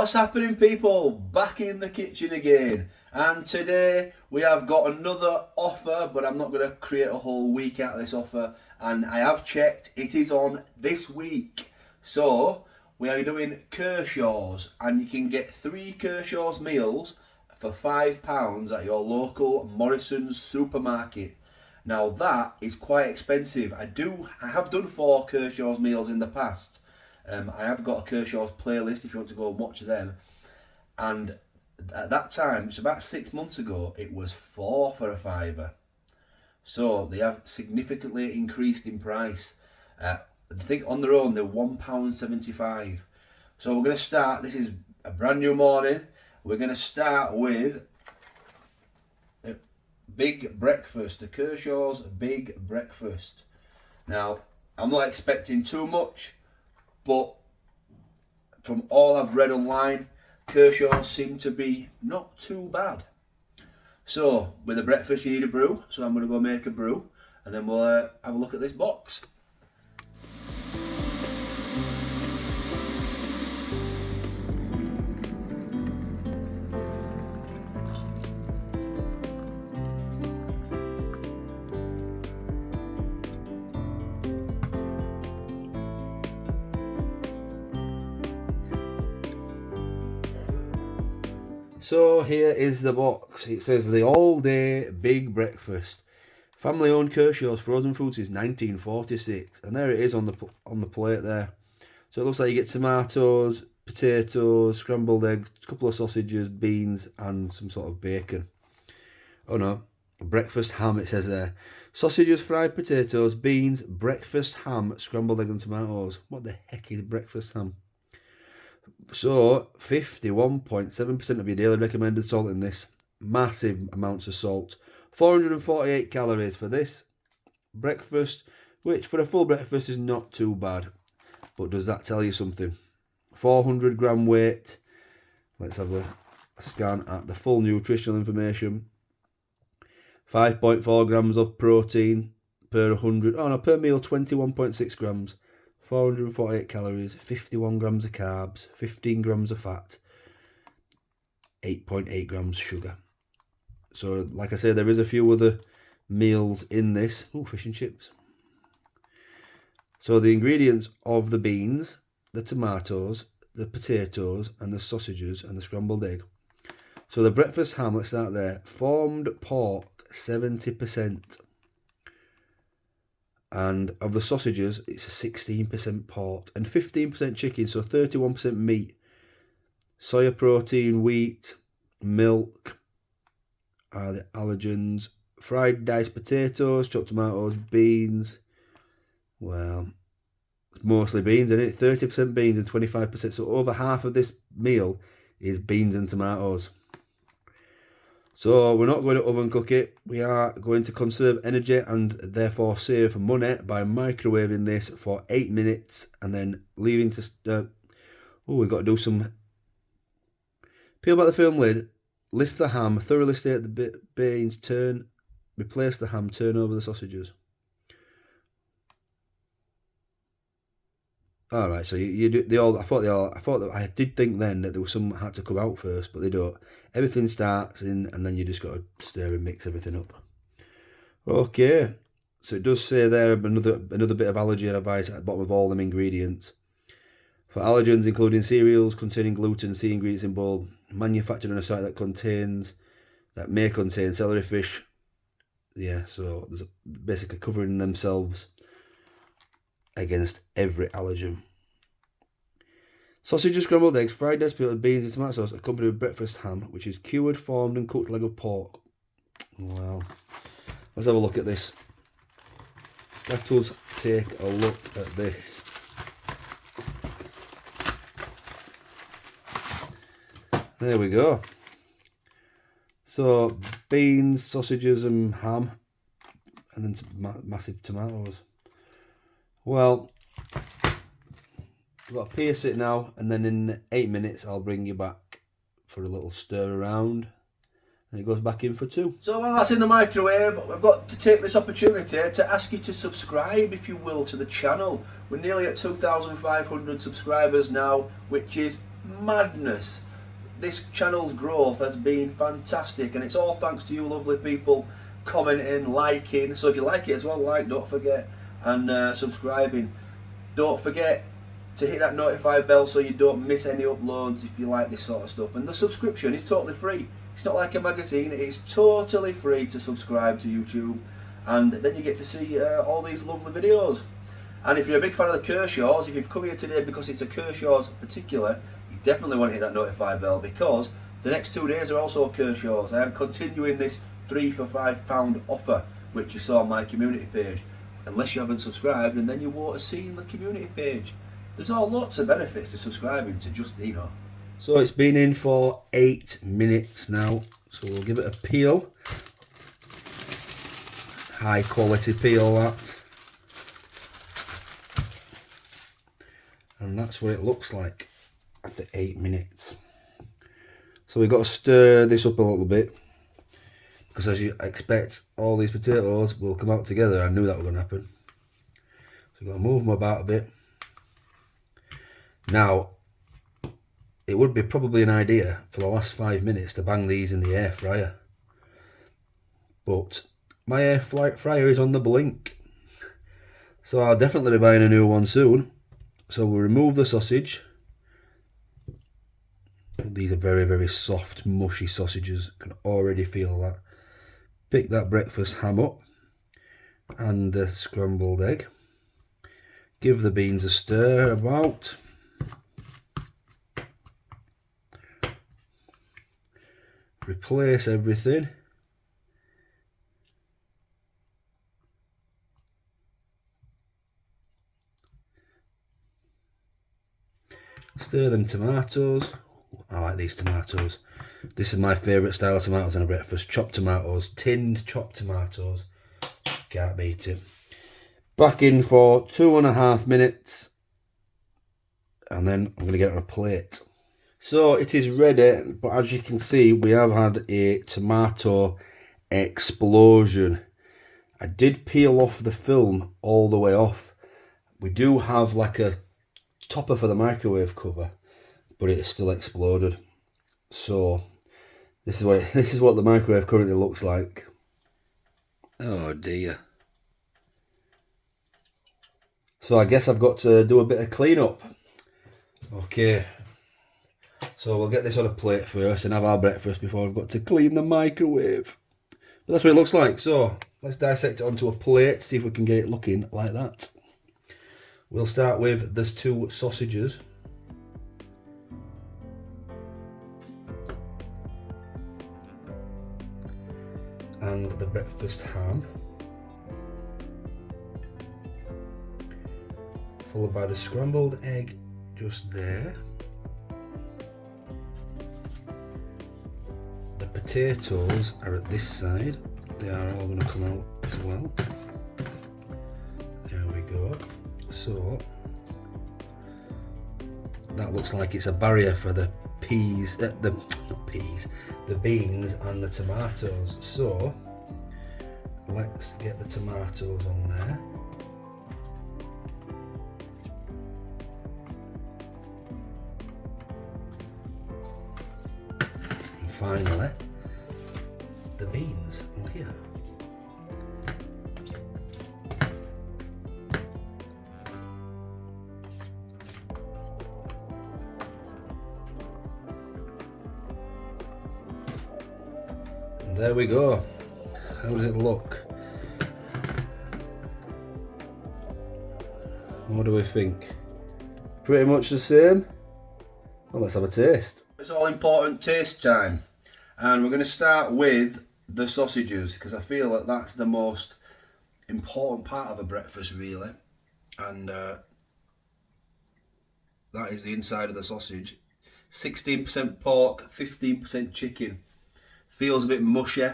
What's happening, people? Back in the kitchen again, and today we have got another offer, but I'm not going to create a whole week out of this offer, and I have checked, it is on this week. So we are doing Kershaws, and you can get 3 Kershaws meals for £5 at your local Morrisons supermarket. Now that is quite expensive. I have done 4 Kershaws meals in the past. I have got a Kershaws playlist if you want to go and watch them. And at that time, it's about 6 months ago, it was 4 for a £5. So they have significantly increased in price. I think on their own they're £1.75. So we're going to start, this is a brand new morning. We're going to start with a big breakfast, the Kershaw's big breakfast. Now, I'm not expecting too much, but from all I've read online, Kershaws seem to be not too bad. So with a breakfast you need a brew, so I'm going to go make a brew and then we'll have a look at this box. So here is the box. It says the all-day big breakfast, family-owned Kershaw's frozen foods since 1946, and there it is on the plate there. So it looks like you get tomatoes, potatoes, scrambled eggs, a couple of sausages, beans, and some sort of bacon. Oh no, breakfast ham. It says there, sausages, fried potatoes, beans, breakfast ham, scrambled eggs, and tomatoes. What the heck is breakfast ham? So 51.7% of your daily recommended salt in this. Massive amounts of salt. 448 calories for this breakfast, which for a full breakfast is not too bad. But does that tell you something? 400 gram weight. Let's have a scan at the full nutritional information. 5.4 grams of protein per 100. Oh no, per meal 21.6 grams. 448 calories, 51 grams of carbs, 15 grams of fat, 8.8 grams sugar. So, like I said, there is a few other meals in this. Oh, fish and chips. So the ingredients of the beans, the tomatoes, the potatoes, and the sausages, and the scrambled egg. So the breakfast ham, let's start there. Formed pork, 70%. And of the sausages, it's a 16% pork and 15% chicken, so 31% meat. Soya protein, wheat, milk are the allergens. Fried diced potatoes, chopped tomatoes, beans. Well, it's mostly beans, isn't it? 30% beans and 25%. So over half of this meal is beans and tomatoes. So we're not going to oven cook it. We are going to conserve energy and therefore save money by microwaving this for 8 minutes and then leaving to... we've got to do some... Peel back the film lid, lift the ham, thoroughly state the beans, replace the ham, turn over the sausages. All right, so you do they all. I did think then that there was some that had to come out first, but they don't. Everything starts in, and then you just got to stir and mix everything up. Okay, so it does say there another bit of allergy advice at the bottom of all them ingredients. For allergens, including cereals containing gluten, see ingredients in bold. Manufactured on a site that may contain celery fish. Yeah, so there's basically covering themselves against every allergen. Sausages, scrambled eggs, fried diced potatoes, beans and tomato sauce accompanied with breakfast ham, which is cured, formed and cooked leg of pork. Wow. Let's have a look at this. Let us take a look at this. There we go. So beans, sausages and ham, and then massive tomatoes. Well, I've got to pierce it now, and then in 8 minutes I'll bring you back for a little stir around, and it goes back in for 2. So while that's in the microwave, I've got to take this opportunity to ask you to subscribe, if you will, to the channel. We're nearly at 2,500 subscribers now, which is madness. This channel's growth has been fantastic, and it's all thanks to you lovely people commenting, liking. So if you like it as well, like, don't forget, and subscribing. Don't forget to hit that notify bell so you don't miss any uploads if you like this sort of stuff. And the subscription is totally free. It's not like a magazine, it's totally free to subscribe to YouTube, and then you get to see all these lovely videos. And if you're a big fan of the Kershaws, if you've come here today because it's a Kershaws particular, you definitely want to hit that notify bell, because the next 2 days are also Kershaws. I am continuing this 3 for £5 offer, which you saw on my community page. Unless you haven't subscribed, and then you won't have seen the community page. There's all lots of benefits to subscribing to just Dino. So it's been in for 8 minutes now, so we'll give it a peel. High quality peel that. And that's what it looks like after 8 minutes. So we've got to stir this up a little bit, because as you expect, all these potatoes will come out together. I knew that was going to happen. So we've got to move them about a bit. Now, it would be probably an idea for the last 5 minutes to bang these in the air fryer. But my air fryer is on the blink. So I'll definitely be buying a new one soon. So we'll remove the sausage. These are very, very soft, mushy sausages. I can already feel that. Pick that breakfast ham up and the scrambled egg. Give the beans a stir about. Replace everything. Stir them tomatoes. I like these tomatoes. This is my favourite style of tomatoes on a breakfast. Chopped tomatoes, tinned chopped tomatoes. Can't beat it. Back in for 2.5 minutes. And then I'm going to get it on a plate. So it is ready, but as you can see, we have had a tomato explosion. I did peel off the film all the way off. We do have like a topper for the microwave cover, but it still exploded. So this is what the microwave currently looks like. Oh dear. So I guess I've got to do a bit of cleanup. Okay. So we'll get this on a plate first and have our breakfast before I've got to clean the microwave. But that's what it looks like. So let's dissect it onto a plate, see if we can get it looking like that. We'll start with the 2 sausages. And the breakfast ham. Followed by the scrambled egg just there. The potatoes are at this side. They are all going to come out as well. There we go. So that looks like it's a barrier for the peas, the beans and the tomatoes. So let's get the tomatoes on there. And finally, the beans on here. There we go. How does it look? What do we think? Pretty much the same. Well, let's have a taste. It's all important taste time. And we're going to start with the sausages, because I feel that that's the most important part of a breakfast, really. And that is the inside of the sausage. 16% pork, 15% chicken. Feels a bit mushy. You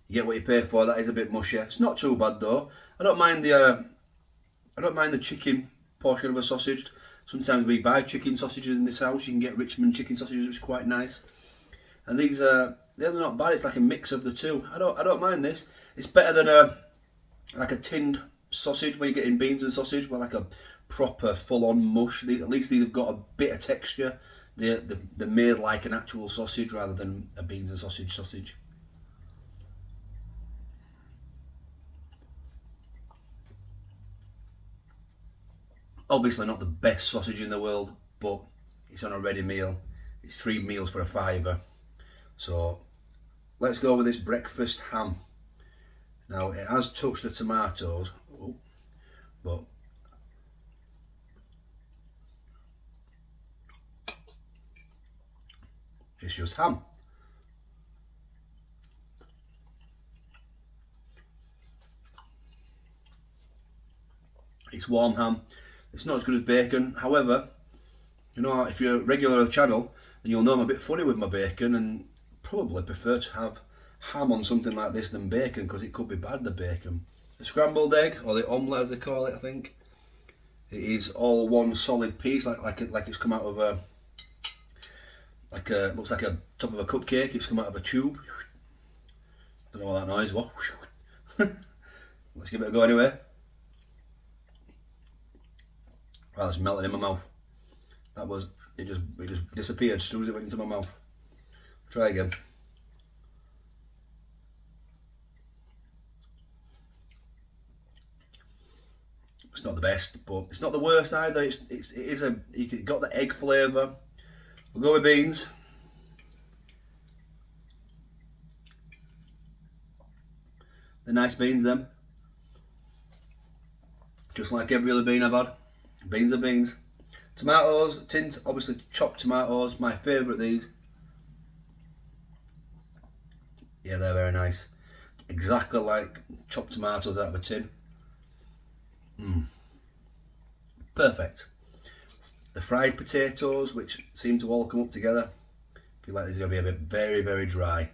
get what you pay for. That is a bit mushy. It's not too bad though. I don't mind the chicken portion of a sausage. Sometimes we buy chicken sausages in this house. You can get Richmond chicken sausages, which is quite nice. And these they're not bad. It's like a mix of the two. I don't mind this. It's better than like a tinned sausage where you're getting beans and sausage, with like a proper full-on mush. At least these have got a bit of texture. They're made like an actual sausage rather than a beans and sausage. Obviously not the best sausage in the world, but it's on a ready meal. It's 3 meals for a £5. So let's go with this breakfast ham. Now it has touched the tomatoes, but it's just ham. It's warm ham. It's not as good as bacon. However, you know, if you're a regular on the channel, then you'll know I'm a bit funny with my bacon, and probably prefer to have ham on something like this than bacon, because it could be bad, the bacon. The scrambled egg, or the omelette as they call it, I think. It is all one solid piece, like it's come out of a, looks like a top of a cupcake. It's come out of a tube. Don't know what that noise was. Let's give it a go anyway. Well, it's melting in my mouth. It just disappeared as soon as it went into my mouth. Try again. It's not the best, but it's not the worst either. It got the egg flavour. We'll go with beans. They're nice beans, them. Just like every other bean I've had. Beans are beans. Tomatoes, tinned, obviously chopped tomatoes. My favourite, these. Yeah, they're very nice. Exactly like chopped tomatoes out of a tin. Perfect. The fried potatoes, which seem to all come up together. I feel like these are going to be a bit very, very dry.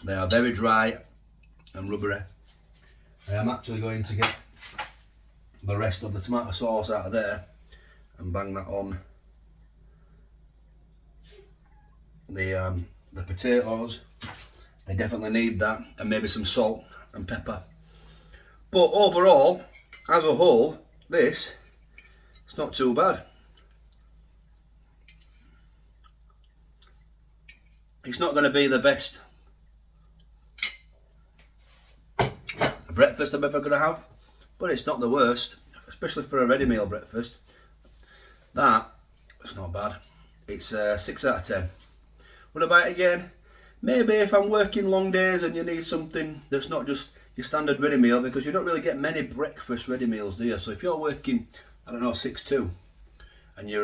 They are very dry and rubbery. I am actually going to get the rest of the tomato sauce out of there and bang that on the potatoes. They definitely need that, and maybe some salt and pepper. But overall, as a whole, it's not too bad. It's not going to be the best breakfast I'm ever going to have, but it's not the worst, especially for a ready meal breakfast. It's not bad. It's 6 out of 10. Would I buy it again? Maybe if I'm working long days and you need something that's not just your standard ready meal, because you don't really get many breakfast ready meals, do you? So if you're working, I don't know, 6-2, and you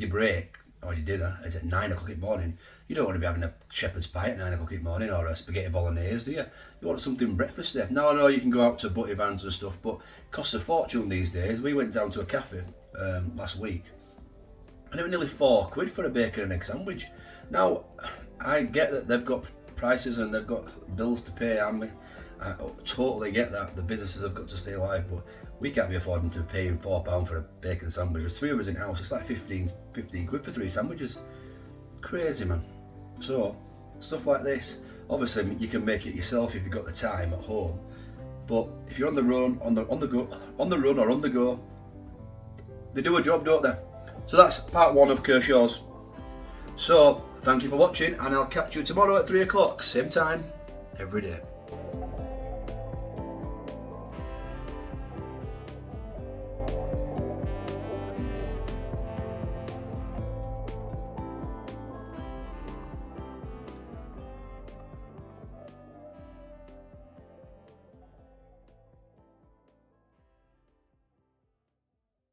break, or your dinner is at 9 o'clock in the morning, you don't want to be having a shepherd's pie at 9 o'clock in the morning, or a spaghetti bolognese, do you? You want something breakfasty. Now I know you can go out to butty vans and stuff, but it costs a fortune these days. We went down to a cafe last week, and it was nearly £4 for a bacon and egg sandwich. Now, I get that they've got prices and they've got bills to pay, I totally get that. The businesses have got to stay alive, but we can't be affording to pay £4 for a bacon sandwich. There's 3 of us in the house, it's like 15 quid for 3 sandwiches. Crazy, man. So, stuff like this, obviously you can make it yourself if you've got the time at home, but if you're on the run, on the go, they do a job, don't they? So that's part 1 of Kershaws. So, thank you for watching, and I'll catch you tomorrow at 3 o'clock, same time, every day.